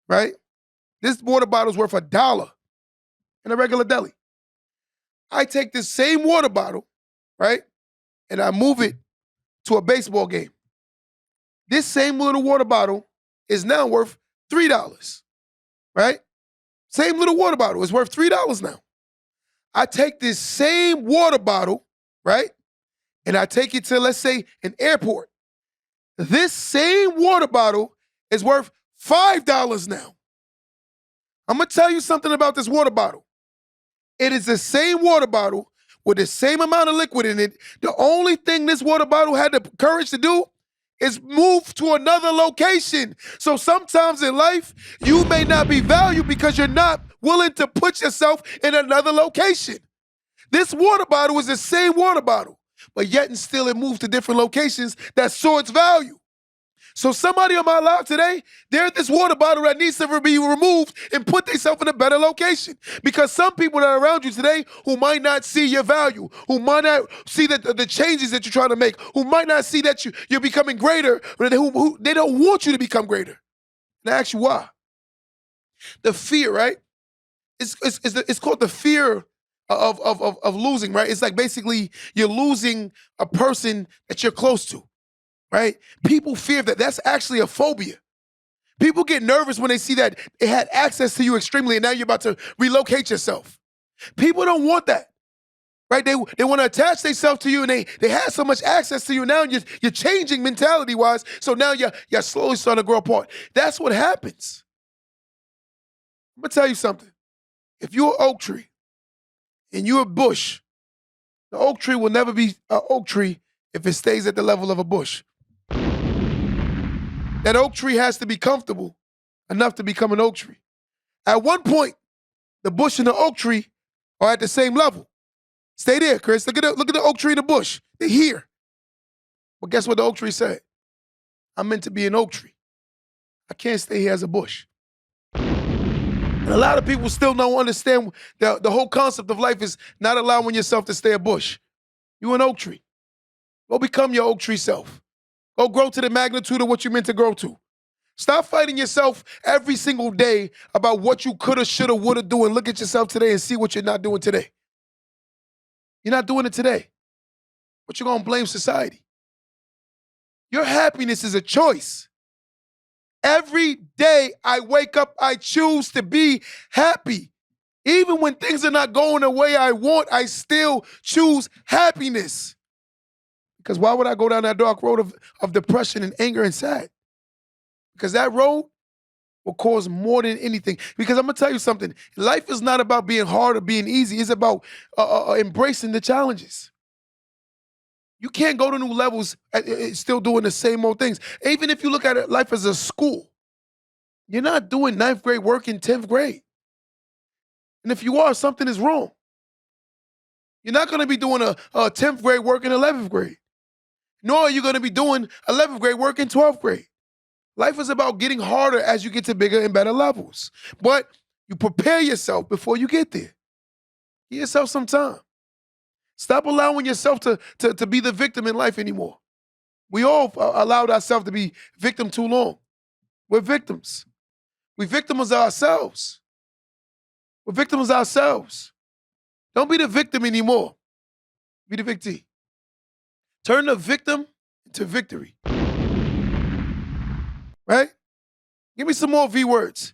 Speaker 1: right? This water bottle is worth $1 in a regular deli. I take this same water bottle, right, and I move it to a baseball game. This same little water bottle is now worth $3, right? Same little water bottle is worth $3 now. I take this same water bottle, right, and I take it to, let's say, an airport. This same water bottle is worth $5 now. I'm going to tell you something about this water bottle. It is the same water bottle with the same amount of liquid in it. The only thing this water bottle had the courage to do is move to another location. So sometimes in life, you may not be valued because you're not willing to put yourself in another location. This water bottle is the same water bottle, but yet and still it moved to different locations that saw its value. So somebody on my live today, there's this water bottle that needs to be removed and put themselves in a better location. Because some people that are around you today who might not see your value, who might not see the changes that you're trying to make, who might not see that you're becoming greater, who they don't want you to become greater. And I ask you why. The fear, right? It's called the fear of losing, right? It's like basically you're losing a person that you're close to. Right? People fear that. That's actually a phobia. People get nervous when they see that it had access to you extremely and now you're about to relocate yourself. People don't want that. Right? They want to attach themselves to you and they have so much access to you now and you're changing mentality-wise, so now you're slowly starting to grow apart. That's what happens. I'm going to tell you something. If you're an oak tree and you're a bush, the oak tree will never be an oak tree if it stays at the level of a bush. That oak tree has to be comfortable enough to become an oak tree. At one point, the bush and the oak tree are at the same level. Stay there, Chris. Look at the oak tree and the bush. They're here. But guess what the oak tree said? I'm meant to be an oak tree. I can't stay here as a bush. And a lot of people still don't understand the whole concept of life is not allowing yourself to stay a bush. You're an oak tree. Go become your oak tree self. Go grow to the magnitude of what you're meant to grow to. Stop fighting yourself every single day about what you coulda, shoulda, woulda do, and look at yourself today and see what you're not doing today. You're not doing it today, but you're going to blame society. Your happiness is a choice. Every day I wake up, I choose to be happy. Even when things are not going the way I want, I still choose happiness. Because why would I go down that dark road of depression and anger and sad? Because that road will cause more than anything. Because I'm going to tell you something. Life is not about being hard or being easy. It's about embracing the challenges. You can't go to new levels still doing the same old things. Even if you look at it, life as a school, you're not doing 9th grade work in 10th grade. And if you are, something is wrong. You're not going to be doing a 10th grade work in 11th grade. Nor are you going to be doing 11th grade work in 12th grade. Life is about getting harder as you get to bigger and better levels. But you prepare yourself before you get there. Give yourself some time. Stop allowing yourself to be the victim in life anymore. We all allowed ourselves to be victim too long. We're victims. We victims ourselves. We're victims ourselves. Don't be the victim anymore. Be the victee. Turn the victim into victory. Right? Give me some more V words.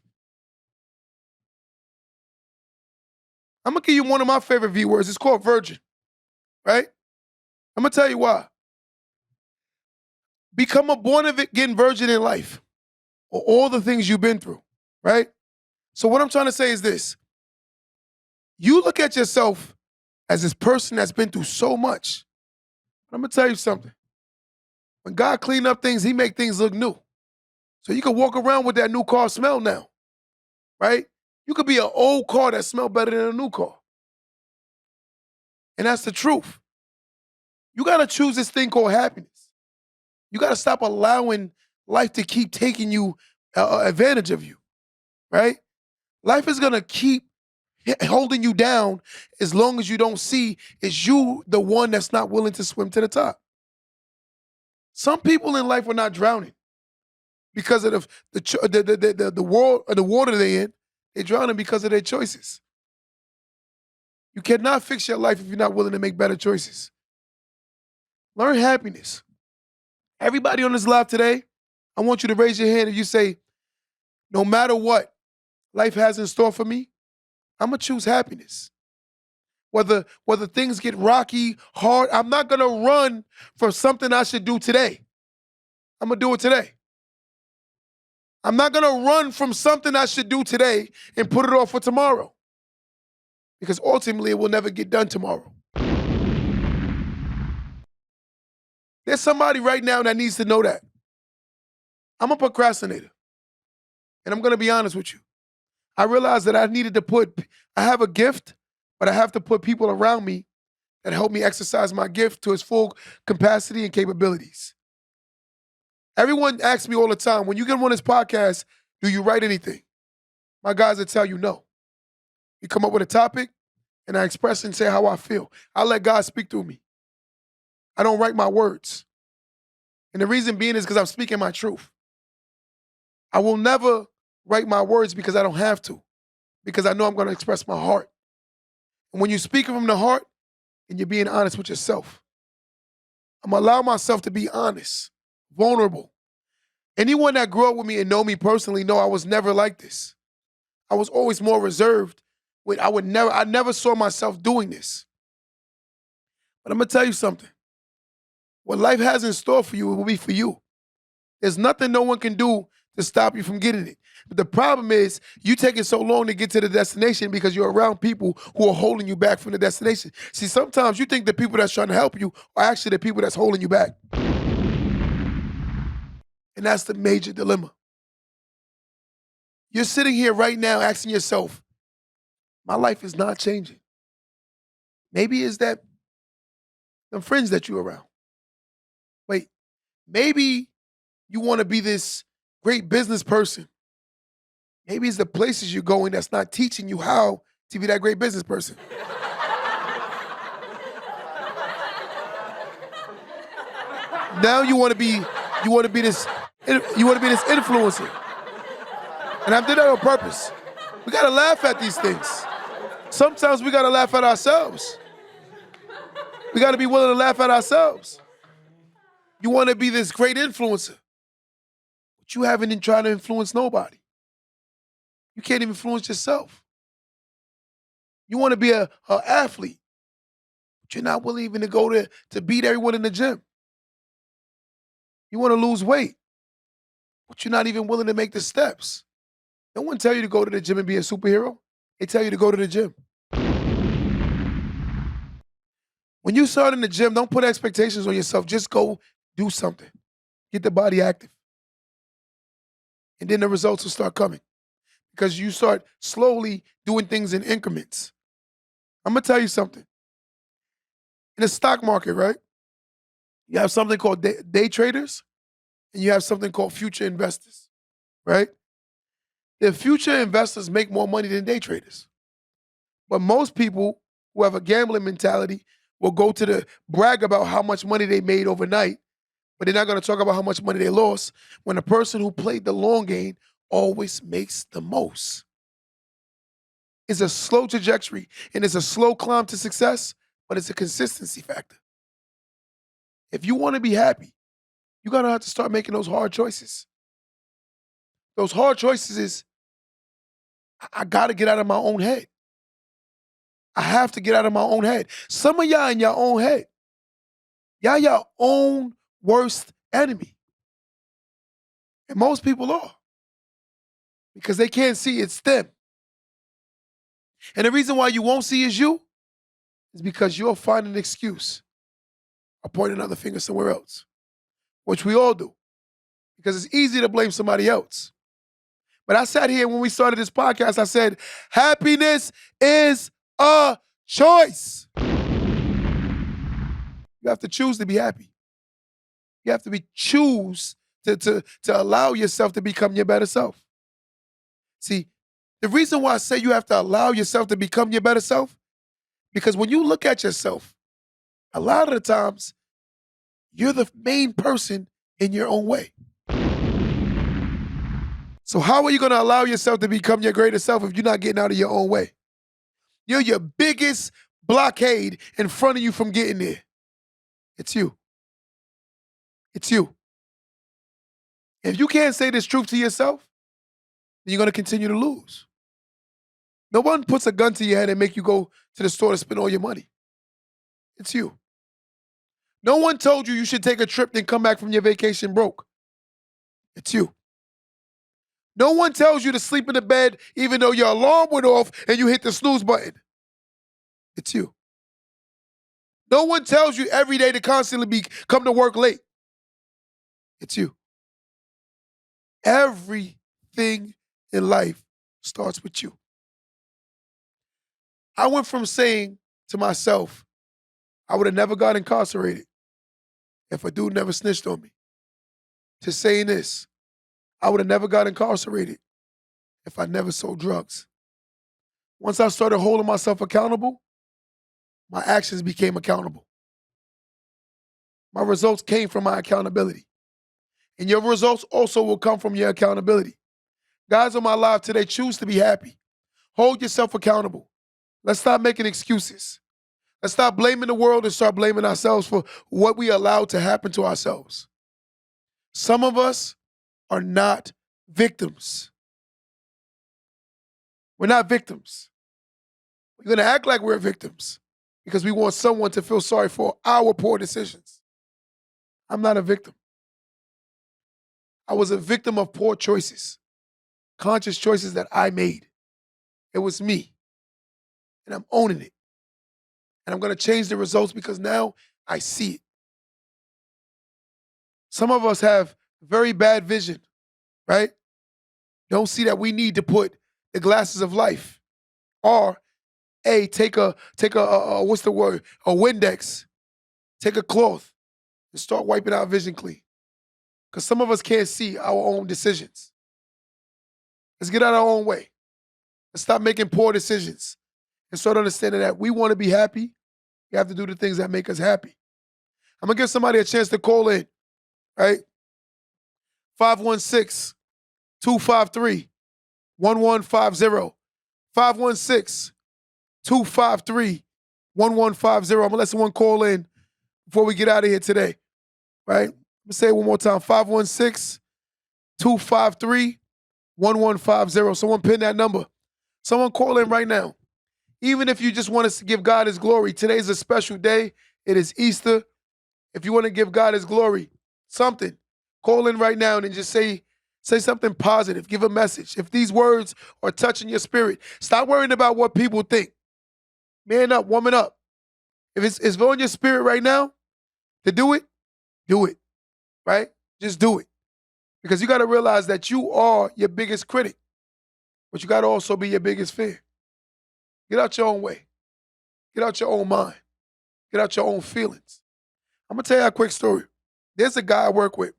Speaker 1: I'm going to give you one of my favorite V words. It's called virgin. Right? I'm going to tell you why. Become a born-again virgin in life. Or all the things you've been through. Right? So what I'm trying to say is this. You look at yourself as this person that's been through so much. I'm going to tell you something. When God clean up things, he make things look new. So you can walk around with that new car smell now, right? You could be an old car that smell better than a new car. And that's the truth. You got to choose this thing called happiness. You got to stop allowing life to keep taking you advantage of you, right? Life is going to keep holding you down as long as you don't see it's you the one that's not willing to swim to the top. Some people in life are not drowning because of the world or the water they're in. They're drowning because of their choices. You cannot fix your life if you're not willing to make better choices. Learn happiness. Everybody on this live today, I want you to raise your hand if you say, no matter what life has in store for me, I'm going to choose happiness. Whether things get rocky, hard, I'm not going to run for something I should do today. I'm going to do it today. I'm not going to run from something I should do today and put it off for tomorrow. Because ultimately, it will never get done tomorrow. There's somebody right now that needs to know that. I'm a procrastinator. And I'm going to be honest with you. I realized that I have a gift, but I have to put people around me that help me exercise my gift to its full capacity and capabilities. Everyone asks me all the time, when you get on this podcast, do you write anything? My guys will tell you no. You come up with a topic, and I express and say how I feel. I let God speak through me. I don't write my words. And the reason being is because I'm speaking my truth. I will never write my words because I don't have to, because I know I'm going to express my heart. And when you're speaking from the heart, and you're being honest with yourself, I'm going to allow myself to be honest, vulnerable. Anyone that grew up with me and know me personally know I was never like this. I was always more reserved. I never saw myself doing this. But I'm going to tell you something. What life has in store for you, it will be for you. There's nothing no one can do to stop you from getting it. But the problem is you taking so long to get to the destination because you're around people who are holding you back from the destination. See, sometimes you think the people that's trying to help you are actually the people that's holding you back. And that's the major dilemma. You're sitting here right now asking yourself, my life is not changing. Maybe it's that the friends that you're around. Wait, maybe you want to be this great business person. Maybe it's the places you're going that's not teaching you how to be that great business person. Now you want to be this influencer. And I did that on purpose. We gotta laugh at these things. Sometimes we gotta laugh at ourselves. We gotta be willing to laugh at ourselves. You want to be this great influencer. But you haven't even tried to influence nobody. You can't even influence yourself. You want to be a athlete, but you're not willing even to go to beat everyone in the gym. You want to lose weight, but you're not even willing to make the steps. No one tell you to go to the gym and be a superhero. They tell you to go to the gym. When you start in the gym, don't put expectations on yourself. Just go do something. Get the body active. And then the results will start coming because you start slowly doing things in increments. I'm going to tell you something. In the stock market, right, you have something called day traders and you have something called future investors, right? The future investors make more money than day traders. But most people who have a gambling mentality will go to the brag about how much money they made overnight, but they're not going to talk about how much money they lost when the person who played the long game always makes the most. It's a slow trajectory and it's a slow climb to success, but it's a consistency factor. If you want to be happy, you're going to have to start making those hard choices. Those hard choices is, I got to get out of my own head. I have to get out of my own head. Some of y'all in your own head. Y'all your own worst enemy. And most people are. Because they can't see it's them. And the reason why you won't see is you is because you'll find an excuse or point another finger somewhere else, which we all do. Because it's easy to blame somebody else. But I sat here when we started this podcast, I said, happiness is a choice. You have to choose to be happy. You have to choose to allow yourself to become your better self. See, the reason why I say you have to allow yourself to become your better self, because when you look at yourself, a lot of the times, you're the main person in your own way. So how are you going to allow yourself to become your greater self if you're not getting out of your own way? You're your biggest blockade in front of you from getting there. It's you. It's you. If you can't say this truth to yourself, then you're going to continue to lose. No one puts a gun to your head and make you go to the store to spend all your money. It's you. No one told you should take a trip then come back from your vacation broke. It's you. No one tells you to sleep in the bed even though your alarm went off and you hit the snooze button. It's you. No one tells you every day to constantly come to work late. It's you. Everything in life starts with you. I went from saying to myself, I would have never got incarcerated if a dude never snitched on me, to saying this, I would have never got incarcerated if I never sold drugs. Once I started holding myself accountable, my actions became accountable. My results came from my accountability. And your results also will come from your accountability. Guys on my live today, choose to be happy. Hold yourself accountable. Let's stop making excuses. Let's stop blaming the world and start blaming ourselves for what we allow to happen to ourselves. Some of us are not victims. We're not victims. We're going to act like we're victims because we want someone to feel sorry for our poor decisions. I'm not a victim. I was a victim of poor choices, conscious choices that I made. It was me. And I'm owning it. And I'm going to change the results because now I see it. Some of us have very bad vision, right? Don't see that we need to put the glasses of life. Or, take a what's the word? A Windex. Take a cloth and start wiping our vision clean. Because some of us can't see our own decisions. Let's get out of our own way. Let's stop making poor decisions and start understanding that we want to be happy. We have to do the things that make us happy. I'm going to give somebody a chance to call in, right? 516-253-1150. 516-253-1150. I'm going to let someone call in before we get out of here today, right? Let me say it one more time. 516 253-1150. Someone pin that number. Someone call in right now. Even if you just want us to give God his glory, today's a special day. It is Easter. If you want to give God his glory, something, call in right now and just say something positive. Give a message. If these words are touching your spirit, stop worrying about what people think. Man up, woman up. If it's on your spirit right now to do it, right? Just do it. Because you got to realize that you are your biggest critic, but you got to also be your biggest fear. Get out your own way. Get out your own mind. Get out your own feelings. I'm going to tell you a quick story. There's a guy I work with,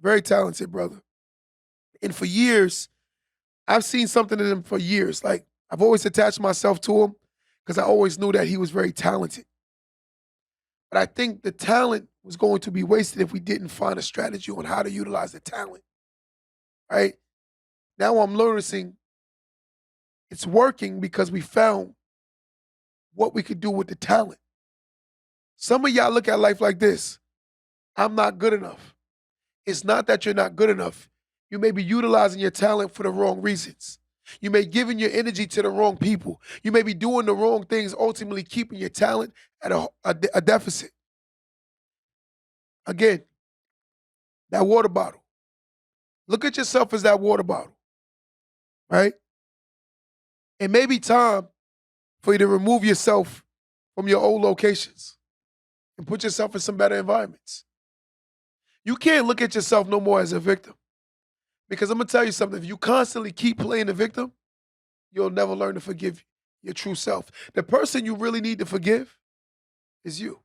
Speaker 1: very talented brother. And for years, I've seen something in him for years. Like, I've always attached myself to him because I always knew that he was very talented. But I think the talent was going to be wasted if we didn't find a strategy on how to utilize the talent, right? Now I'm noticing it's working because we found what we could do with the talent. Some of y'all look at life like this. I'm not good enough. It's not that you're not good enough. You may be utilizing your talent for the wrong reasons. You may be giving your energy to the wrong people. You may be doing the wrong things, ultimately keeping your talent at a deficit. Again, that water bottle. Look at yourself as that water bottle, right? It may be time for you to remove yourself from your old locations and put yourself in some better environments. You can't look at yourself no more as a victim. Because I'm going to tell you something. If you constantly keep playing the victim, you'll never learn to forgive your true self. The person you really need to forgive is you.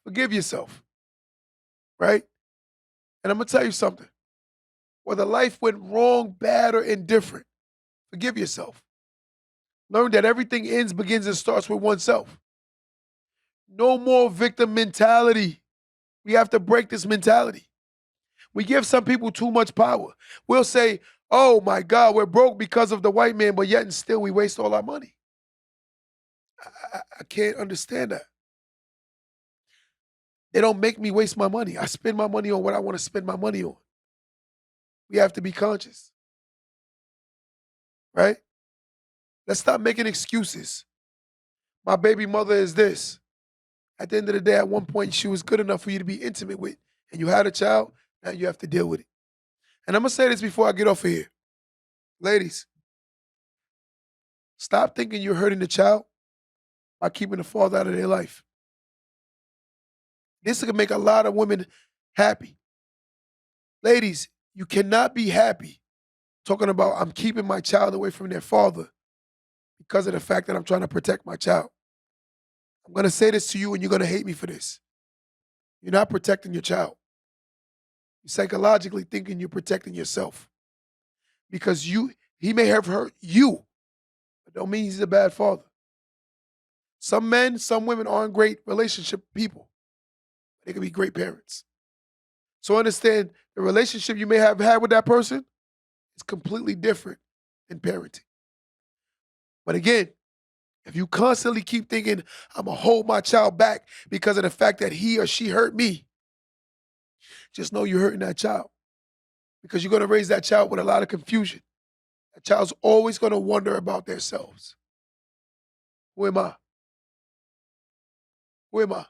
Speaker 1: Forgive yourself, right? And I'm going to tell you something. Whether life went wrong, bad, or indifferent, forgive yourself. Learn that everything ends, begins, and starts with oneself. No more victim mentality. We have to break this mentality. We give some people too much power. We'll say, oh my God, we're broke because of the white man, but yet and still we waste all our money. I can't understand that. They don't make me waste my money. I spend my money on what I want to spend my money on. We have to be conscious, right? Let's stop making excuses. My baby mother is this. At the end of the day, at one point, she was good enough for you to be intimate with, and you had a child, now you have to deal with it. And I'm going to say this before I get off of here. Ladies, stop thinking you're hurting the child by keeping the father out of their life. This could make a lot of women happy. Ladies, you cannot be happy talking about I'm keeping my child away from their father because of the fact that I'm trying to protect my child. I'm going to say this to you and you're going to hate me for this. You're not protecting your child. You're psychologically thinking you're protecting yourself. Because he may have hurt you, but don't mean he's a bad father. Some men, some women aren't great relationship people. They can be great parents. So understand the relationship you may have had with that person is completely different than parenting. But again, if you constantly keep thinking, I'm going to hold my child back because of the fact that he or she hurt me, just know you're hurting that child. Because you're going to raise that child with a lot of confusion. That child's always going to wonder about themselves. Who am I? Who am I?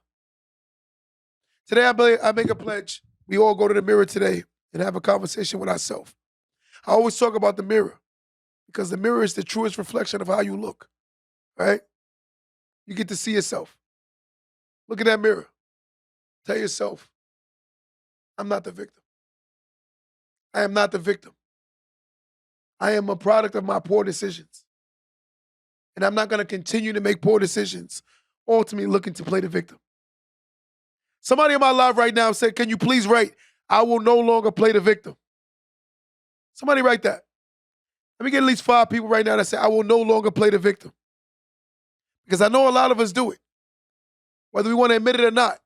Speaker 1: Today, I make a pledge. We all go to the mirror today and have a conversation with ourselves. I always talk about the mirror because the mirror is the truest reflection of how you look, right? You get to see yourself. Look at that mirror. Tell yourself, I'm not the victim. I am not the victim. I am a product of my poor decisions. And I'm not going to continue to make poor decisions, ultimately looking to play the victim. Somebody in my life right now said, can you please write, I will no longer play the victim. Somebody write that. Let me get at least 5 people right now that say, I will no longer play the victim. Because I know a lot of us do it, whether we want to admit it or not.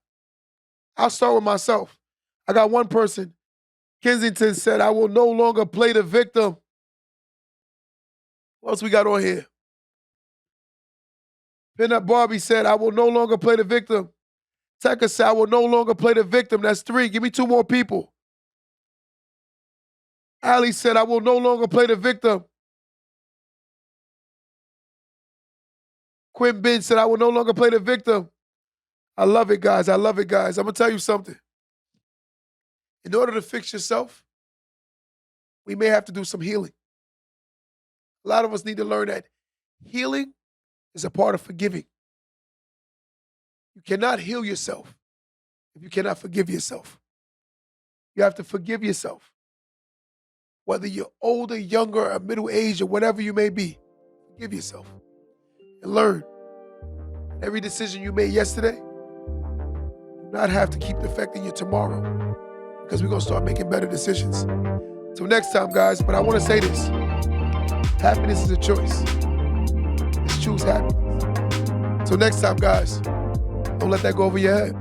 Speaker 1: I'll start with myself. I got one person, Kensington said, I will no longer play the victim. What else we got on here? Peanut Barbie said, I will no longer play the victim. Tekka said, I will no longer play the victim. That's 3. Give me 2 more people. Ali said, I will no longer play the victim. Quinn Ben said, I will no longer play the victim. I love it, guys. I love it, guys. I'm going to tell you something. In order to fix yourself, we may have to do some healing. A lot of us need to learn that healing is a part of forgiving. You cannot heal yourself if you cannot forgive yourself. You have to forgive yourself. Whether you're older, younger, or middle age, or whatever you may be, forgive yourself. And learn. Every decision you made yesterday do not have to keep affecting you tomorrow, because we're going to start making better decisions. Till next time, guys, but I want to say this. Happiness is a choice. Let's choose happiness. Till next time, guys, don't let that go over your head.